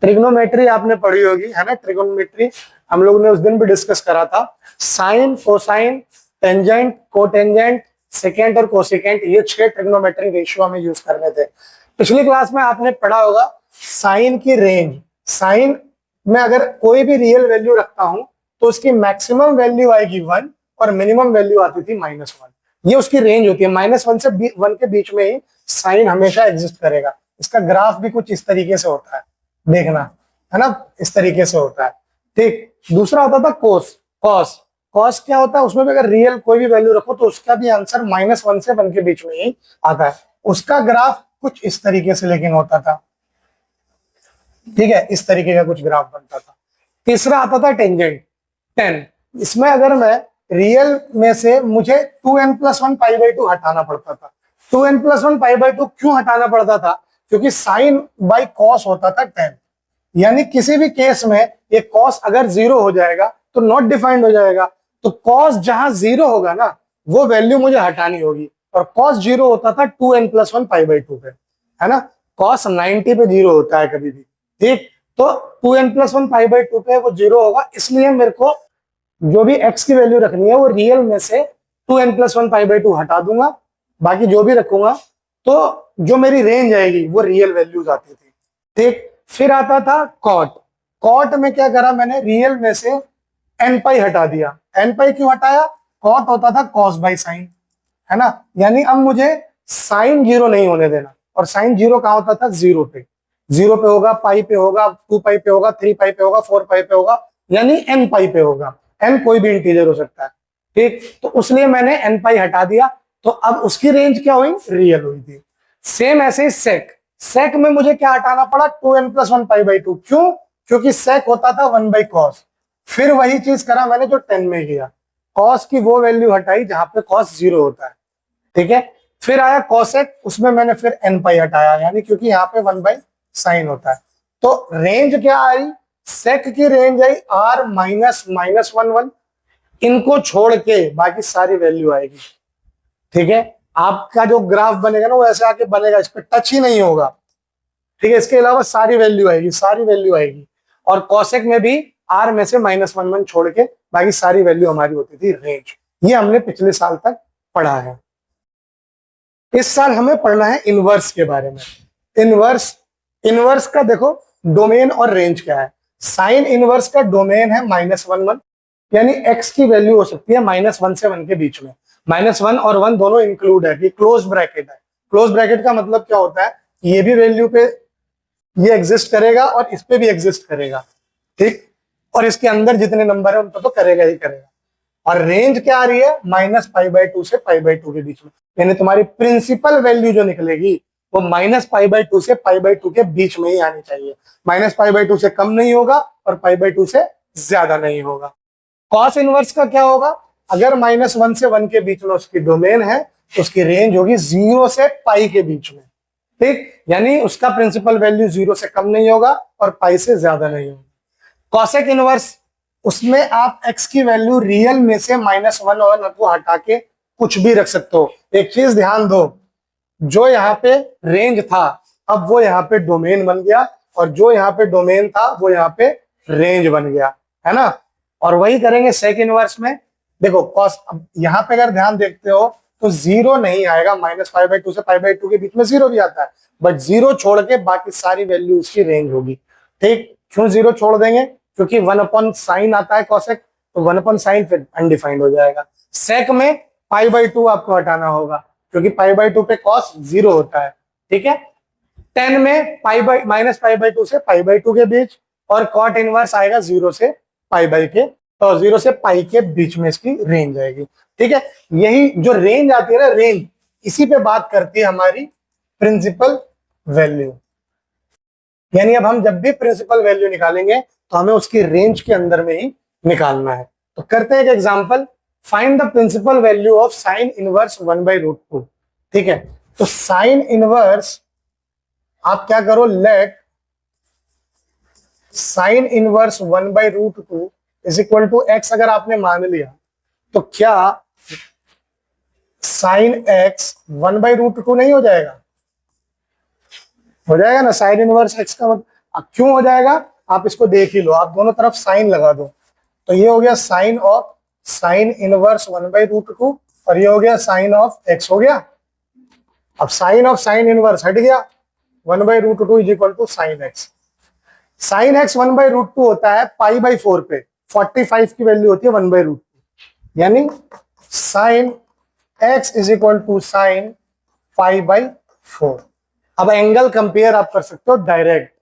Trigonometry आपने पढ़ी होगी, है ना। ट्रिग्नोमेट्री हम लोग ने उस दिन भी डिस्कस करा था। Sine, cosine, tangent, cotangent, secant और कोसेकेंट, ये 6 ट्रिग्नोमेट्री रेशियो हमें यूज करने थे। पिछली क्लास में आपने पढ़ा होगा साइन की रेंज। साइन में अगर कोई भी रियल वैल्यू रखता हूं तो उसकी मैक्सिमम वैल्यू आएगी 1 और मिनिमम वैल्यू आती थी -1। ये उसकी रेंज होती है। -1 से 1 के बीच में ही साइन हमेशा एग्जिस्ट करेगा। इसका ग्राफ भी कुछ इस तरीके से होता है, देखना, है ना, इस तरीके से होता है। ठीक। दूसरा होता था कोस। कॉस, कॉस क्या होता है, उसमें भी अगर रियल कोई भी वैल्यू रखो तो उसका भी आंसर -1 से 1 के बीच में ही आता है। उसका ग्राफ कुछ इस तरीके से लेकिन होता था, ठीक है, इस तरीके का कुछ ग्राफ बनता था। तीसरा आता था टेंजेंट, 10। इसमें अगर मैं रियल में से मुझे 2n+1 π/2 हटाना पड़ता था। 2n+1 π/2 क्यों हटाना पड़ता था? क्योंकि साइन बाई कॉस होता था 10। यानी किसी भी केस में ये कॉस अगर 0 हो जाएगा तो नॉट डिफाइंड हो जाएगा। तो कॉस जहां 0 होगा ना, वो वैल्यू मुझे हटानी होगी। और कॉस 0 होता था 2n+1 π/2 पे, है ना। कॉस 90 पे 0 होता है कभी भी, ठीक। तो 2n+1 π/2 पे वो 0 होगा, इसलिए मेरे को जो भी x की वैल्यू रखनी है वो रियल में से 2n+1 π/2 हटा दूंगा, बाकी जो भी रखूंगा। तो जो मेरी रेंज आएगी वो रियल वैल्यूज आती थी, ठीक। फिर आता था कॉट। कॉट में क्या करा मैंने, रियल में से n π हटा दिया। n π क्यों हटाया? कॉट होता था कॉस बाई साइन, है ना। यानी अब मुझे साइन 0 नहीं होने देना। और साइन 0 कहां होता था? 0 पे। 0 पे होगा, पाई पे होगा, 2π पे होगा, 3π पे होगा, 4π पे होगा, यानी n π पे होगा। n कोई भी इंटीजर हो सकता है, ठीक। तो इसलिए मैंने n π हटा दिया। तो अब उसकी रेंज क्या हुई? रियल हुई थी। सेम ऐसे ही सेक। सेक में मुझे क्या हटाना पड़ा? 2n+1 π/2। क्यों? क्योंकि सेक होता था 1/cos। फिर वही चीज करा मैंने जो 10 में किया, कॉस की वो वैल्यू हटाई जहां पे कॉस 0 होता है, ठीक है। फिर आया कॉसेक, उसमें मैंने फिर n π हटाया, यानी क्योंकि यहाँ पे 1/sin होता है। तो रेंज क्या आई? सेक की रेंज आई r -1 इनको छोड़ के बाकी सारी वैल्यू आएगी, ठीक है। आपका जो ग्राफ बनेगा ना वो ऐसे आके बनेगा, इस पे टच ही नहीं होगा, ठीक है। इसके अलावा सारी वैल्यू आएगी, सारी वैल्यू आएगी। और कॉसेक में भी r में से -1 छोड़ के बाकी सारी वैल्यू हमारी होती थी रेंज। ये हमने पिछले साल तक पढ़ा है। इस साल हमें पढ़ना है इनवर्स के बारे में। इनवर्स, इनवर्स का देखो डोमेन और रेंज क्या है। साइन इनवर्स का डोमेन है -1 यानी x की वैल्यू हो सकती है -1 से 1 के बीच में। -1 और 1 दोनों इंक्लूड है, ये क्लोज ब्रैकेट है। क्लोज ब्रैकेट का मतलब क्या होता है? ये भी वैल्यू पे ये एग्जिस्ट करेगा और इस पे भी एग्जिस्ट करेगा, ठीक। और इसके अंदर जितने नंबर है उन पर तो करेगा ही करेगा। और रेंज क्या आ रही है? -π/2 से π/2 के बीच में। यानी तुम्हारी प्रिंसिपल वैल्यू जो निकलेगी वो -π/2 से π/2 के बीच में ही आनी चाहिए। -π/2 से कम नहीं होगा और π/2 से ज्यादा नहीं होगा। कॉस इनवर्स का क्या होगा? अगर -1 से 1 के बीच में उसकी डोमेन है तो उसकी रेंज होगी 0 से π के बीच में, ठीक। यानी उसका प्रिंसिपल वैल्यू 0 से कम नहीं होगा और π से ज्यादा नहीं होगा। कॉसेक इनवर्स, उसमें आप x की वैल्यू रियल में से -1 और 1 को हटा के कुछ भी रख सकते हो। एक चीज ध्यान दो, जो यहाँ पे रेंज था अब वो यहाँ पे डोमेन बन गया, और जो यहाँ पे डोमेन था वो यहाँ पे रेंज बन गया, है ना। और वही करेंगे सेक इनवर्स में। देखो कॉस, अब यहाँ पे अगर ध्यान देखते हो तो 0 नहीं आएगा। -π/2 से π/2 के बीच में 0 भी आता है, बट 0 छोड़ के बाकी सारी वैल्यू उसकी रेंज होगी, ठीक। क्यों 0 छोड़ देंगे? क्योंकि 1/sin आता है कॉसेक, तो 1/sin फिर अनडिफाइंड हो जाएगा। सेक में π/2 आपको हटाना होगा क्योंकि π/2 पे cos 0 होता है, ठीक है। 10 में -π/2 से π/2 के बीच, और कॉट इनवर्स आएगा 0 से π के, तो 0 से π के बीच में इसकी रेंज आएगी, ठीक है। यही जो रेंज आती है ना, रेंज इसी पे बात करती है हमारी प्रिंसिपल वैल्यू। यानी अब हम जब भी प्रिंसिपल वैल्यू निकालेंगे तो हमें उसकी रेंज के अंदर में ही निकालना है। तो करते हैं एक example, find the principal value of sine inverse 1/√2, ठीक है। तो साइन इनवर्स आप क्या करो, let sine inverse 1/√2 is equal to x अगर आपने मान लिया तो क्या साइन x 1/√2 नहीं हो जाएगा? हो जाएगा ना। साइन इनवर्स x का अब क्यों हो जाएगा आप इसको देख ही लो, आप दोनों तरफ साइन लगा दो, तो ये हो गया साइन ऑफ साइन इनवर्स 1/√2 और ये हो गया साइन ऑफ एक्स हो गया। अब साइन ऑफ साइन इनवर्स हट गया, 1/√2 is equal to sine x. Sine x 1/√2 होता है π/4 पे, 45 की वैल्यू होती है 1/√2, यानी sine x is equal to sine π/4। अब एंगल कंपेयर आप कर सकते हो direct,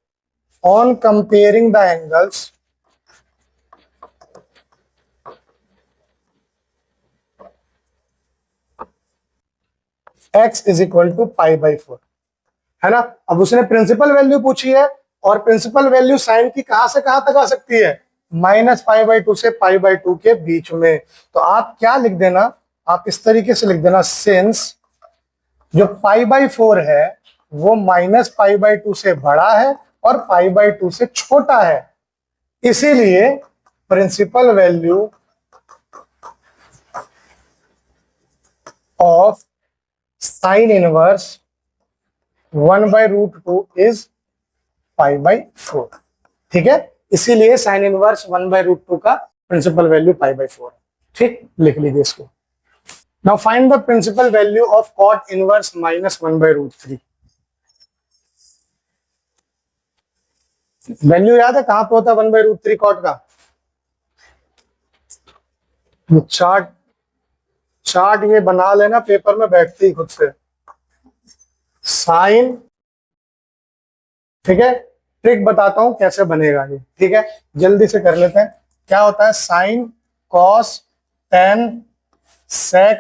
on comparing the angles x is equal to π/4, है ना। अब उसने प्रिंसिपल वैल्यू पूछी है और प्रिंसिपल वैल्यू साइन की कहां से कहां तक आ सकती है, -π/2 से π/2 के बीच में। तो आप क्या लिख देना, आप इस तरीके से लिख देना, सिंस जो π/4 है वो -π/2 से बड़ा है और π/2 से छोटा है, इसीलिए principal value of sine inverse 1/√2 is π/4। ठीक है, इसीलिए साइन इनवर्स 1/√2 का प्रिंसिपल वैल्यू π/4 है। ठीक, लिख लीजिए इसको। Now find the principal value of cot inverse -1/√3। Value याद है कहां पे होता है 1/√3 कॉट का? चार्ट ये बना लेना, पेपर में बैठती ही खुद से। साइन, ठीक है, ट्रिक बताता हूं कैसे बनेगा ये, ठीक है, जल्दी से कर लेते हैं। क्या होता है, sine cos tan sec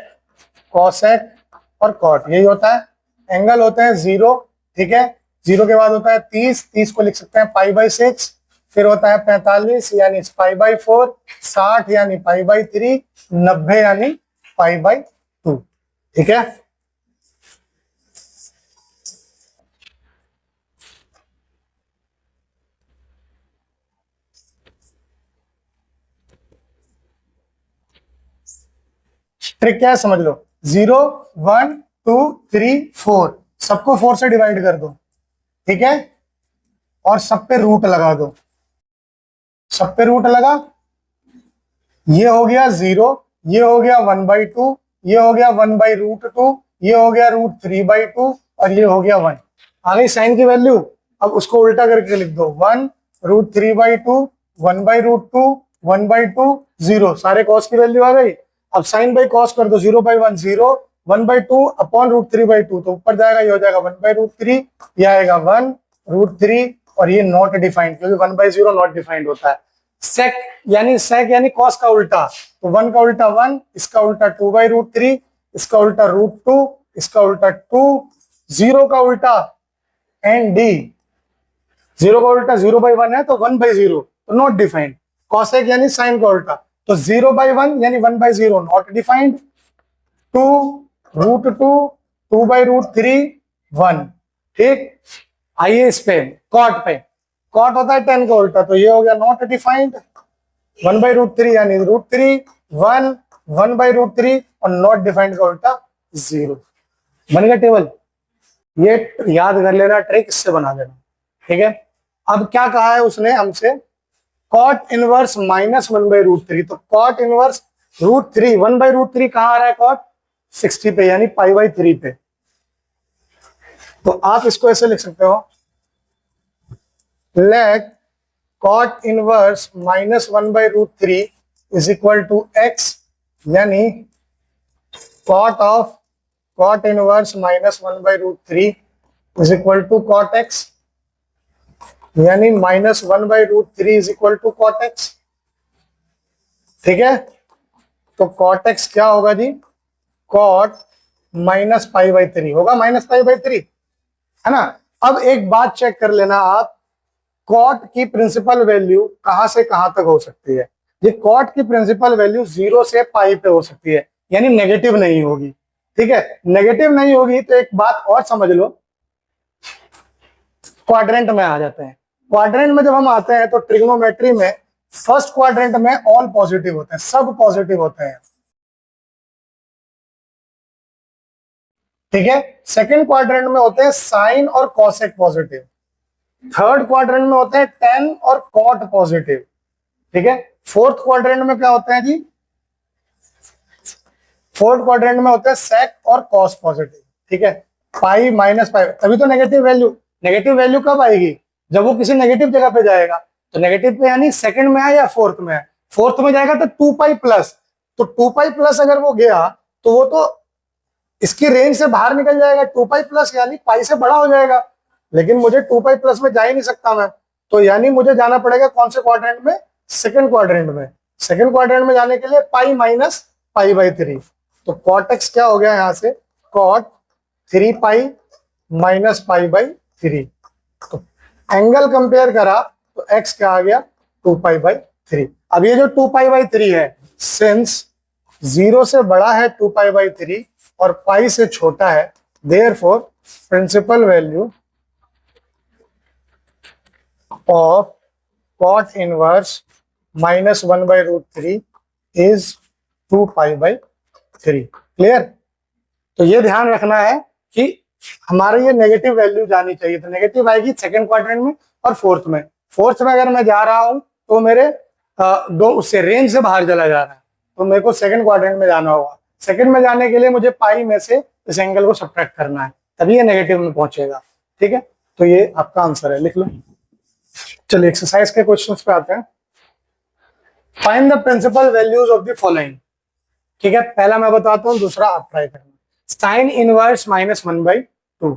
cosec और कॉट, यही होता है। एंगल होते हैं 0, ठीक है, 0 के बाद होता है 30 को लिख सकते हैं π/6, फिर होता है 45 यानी π/4, 60 यानी π/3, 90 यानी π/2। ठीक है, ट्रिक क्या है समझ लो, 0 1 2 3 4 सबको 4 से डिवाइड कर दो, ठीक है, और सब पे रूट लगा दो। सब पे रूट लगा, ये हो गया 0, ये हो गया 1/2, ये हो गया 1/√2, ये हो गया √3/2 और ये हो गया 1। आ गई साइन की वैल्यू। अब उसको उल्टा करके लिख दो, 1 √3/2, 1/√2, 1/2, 0, सारे कॉस की वैल्यू आ गई। अब साइन बाई कॉस कर दो, 0/1 0, 1/2 अपॉन √3/2, तो ऊपर जाएगा, ये हो जाएगा 1/√3, ये आएगा 1 √3 और ये नॉट डिफाइंड, क्योंकि 1/0 नॉट डिफाइंड होता है। सेक यानी कॉस का उल्टा, तो 1 का उल्टा 1, इसका उल्टा 2/√3, इसका उल्टा √2, इसका उल्टा 2, 0 का उल्टा एंड डी, 0 का उल्टा 0/1 है तो 1/0, तो नॉट डिफाइंड। कॉसेक यानी साइन का उल्टा, तो 0/1 यानी 1/0 नॉट डिफाइंड, 2 √2, 2/√3, 1। ठीक, आइए इस पे कॉट पे, कॉट होता है 10 का उल्टा, तो ये हो गया नॉट डिफाइंड, 1/√3 यानी √3, 1, 1/√3 और नॉट डिफाइंड का उल्टा 0। बन गया टेबल, ये याद कर लेना, ट्रिक इससे बना देना। ठीक है, अब क्या कहा है उसने हमसे, कॉट इनवर्स -1/√3, तो कॉट इनवर्स √3, 1/√3 कहां आ रहा है, कॉट 60 पे यानी π/3 पे। तो आप इसको ऐसे लिख सकते हो, let cot inverse -1/√3 is equal to x, यानी cot inverse -1/√3 is equal to cot x, यानी -1/√3 is equal to cot x। ठीक है, तो कॉट x क्या होगा जी, कॉट -π/3 होगा, -π/3, है ना। अब एक बात चेक कर लेना आप, कॉट की प्रिंसिपल वैल्यू कहां से कहां तक हो सकती है। ये कॉट की प्रिंसिपल वैल्यू 0 से पाई पे हो सकती है, यानी नेगेटिव नहीं होगी। ठीक है, नेगेटिव नहीं होगी तो एक बात और समझ लो, क्वाड्रेंट में आ जाते हैं। क्वाड्रेंट में जब हम आते हैं तो ट्रिग्नोमेट्री में फर्स्ट क्वाड्रेंट में ऑल पॉजिटिव होते हैं, सब पॉजिटिव होते हैं। ठीक है, सेकंड क्वाड्रेंट में होते हैं साइन और कॉसेक पॉजिटिव। थर्ड क्वाड्रेंट में होते हैं टेन और कॉट पॉजिटिव, ठीक है। फोर्थ क्वाड्रेंट में क्या होते हैं जी, फोर्थ क्वाड्रेंट में होते हैं सेक और कॉस पॉजिटिव, ठीक है। पाई माइनस पाई, तभी तो नेगेटिव वैल्यू, नेगेटिव वैल्यू कब आएगी, जब वो किसी नेगेटिव जगह पे जाएगा। तो नेगेटिव पे यानी सेकंड में है या फोर्थ में है, फोर्थ में जाएगा तो 2 पाई प्लस, तो 2 पाई प्लस अगर वो गया तो वो तो इसकी रेंज से बाहर निकल जाएगा, 2 पाई प्लस यानी पाई से बड़ा हो जाएगा, लेकिन मुझे 2 पाई प्लस में जा ही नहीं सकता मैं, तो यानी मुझे जाना पड़ेगा कौन से क्वाड्रेंट में, सेकंड क्वाड्रेंट में। सेकंड क्वाड्रेंट में जाने के लिए पाई माइनस पाई बाई 3, तो कॉट एक्स क्या हो गया यहां से, cot 3 pi minus pi by 3, तो एंगल कंपेयर करा तो एक्स क्या आ गया 2 पाई बाई 3। अब ये जो 2 पाई बाई 3 है, सिंस 0 से बड़ा है 2 पाई बाई 3 और पाई से छोटा है, therefore principal value of cot inverse minus 1 by root 3 is 2 pi by 3। Clear. तो ये ध्यान रखना है कि हमारे ये नेगेटिव वैल्यू जानी चाहिए, तो नेगेटिव आएगी सेकंड क्वाड्रेंट में और फोर्थ में। फोर्थ में अगर मैं जा रहा हूं तो मेरे दो उससे रेंज से बाहर चला जा रहा है, तो मेरे को सेकंड क्वाड्रेंट में जाना होगा। सेकंड में जाने के लिए मुझे पाई में से इस एंगल को सब्ट्रैक्ट करना है, तभी ये नेगेटिव में पहुंचेगा, ठीक है। तो ये आपका आंसर है, लिख लो। चलिए एक्सरसाइज के क्वेश्चंस पे आते हैं। Find the principal values of the following, ठीक है। पहला मैं बताता हूँ, दूसरा आप ट्राई करना। साइन इनवर्स माइनस 1/2,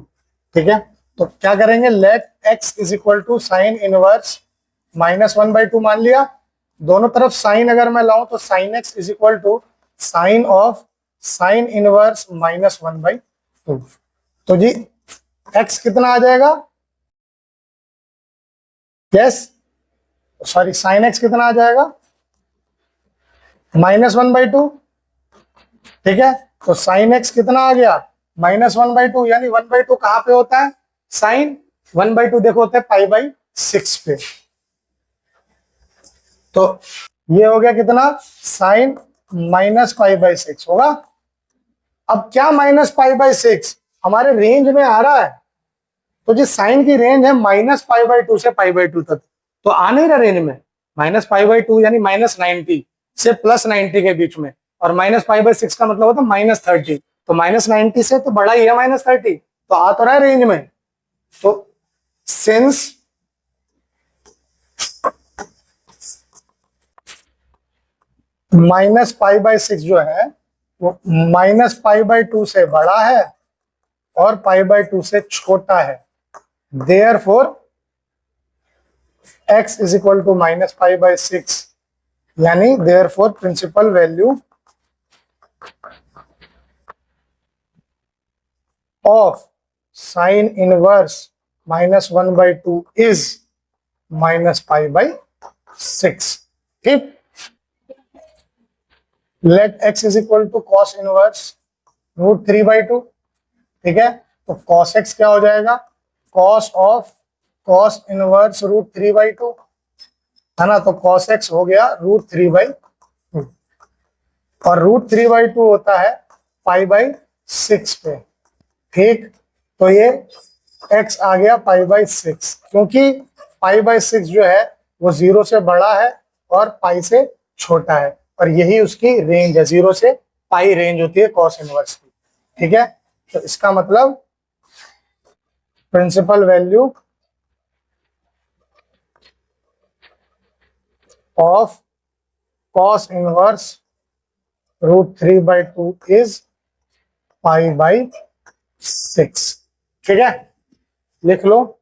ठीक है। तो क्या करेंगे, let x is equal to sine inverse minus 1/2 मान लिया। दोनों तरफ साइन अगर मैं लाऊं तो sine x is equal to sine of sine inverse minus 1/2। तो जी एक्स कितना आ जाएगा, यस सॉरी साइन एक्स कितना आ जाएगा माइनस 1/2, ठीक है। तो साइन एक्स कितना आ गया माइनस 1/2, यानी 1/2 कहां पे होता है, साइन 1/2 देखो होता है पाई बाई 6 पे। तो ये हो गया कितना, साइन माइनस पाई बाई 6 होगा। अब क्या माइनस पाई बाई 6 हमारे रेंज में आ रहा है, तो जी साइन की रेंज है माइनस पाई बाई 2 से पाई बाई 2 तक, तो आ नहीं रहा रेंज में। माइनस पाई बाई 2 यानी माइनस 90 से प्लस 90 के बीच में, और माइनस पाई बाई 6 का मतलब होता है माइनस 30, तो माइनस 90 से तो बड़ा ही है माइनस 30, तो आ तो रहा है रेंज में। तो सिंस माइनस पाई बाई 6 जो है वो माइनस पाई बाई 2 से बड़ा है और पाई बाई 2 से छोटा है, therefore x is equal to minus pi by 6, यानी therefore principal value of sine inverse minus 1/2 is minus pi by 6, ठीक। Let x is equal to cos inverse root 3/2, ठीक है। तो कॉस x क्या हो जाएगा, cos of cos inverse root 3/2, है ना। तो कॉस x हो गया रूट 3/2, और रूट 3/2 होता है पाई बाई 6 पे, ठीक। तो ये x आ गया पाई बाई 6, क्योंकि पाई बाई 6 जो है वो 0 से बड़ा है और पाई से छोटा है, और यही उसकी रेंज है, 0 से पाई रेंज होती है कॉस इनवर्स की, ठीक है। तो इसका मतलब principal value of cos inverse root 3/2 is pi by 6, ठीक है। लिख लो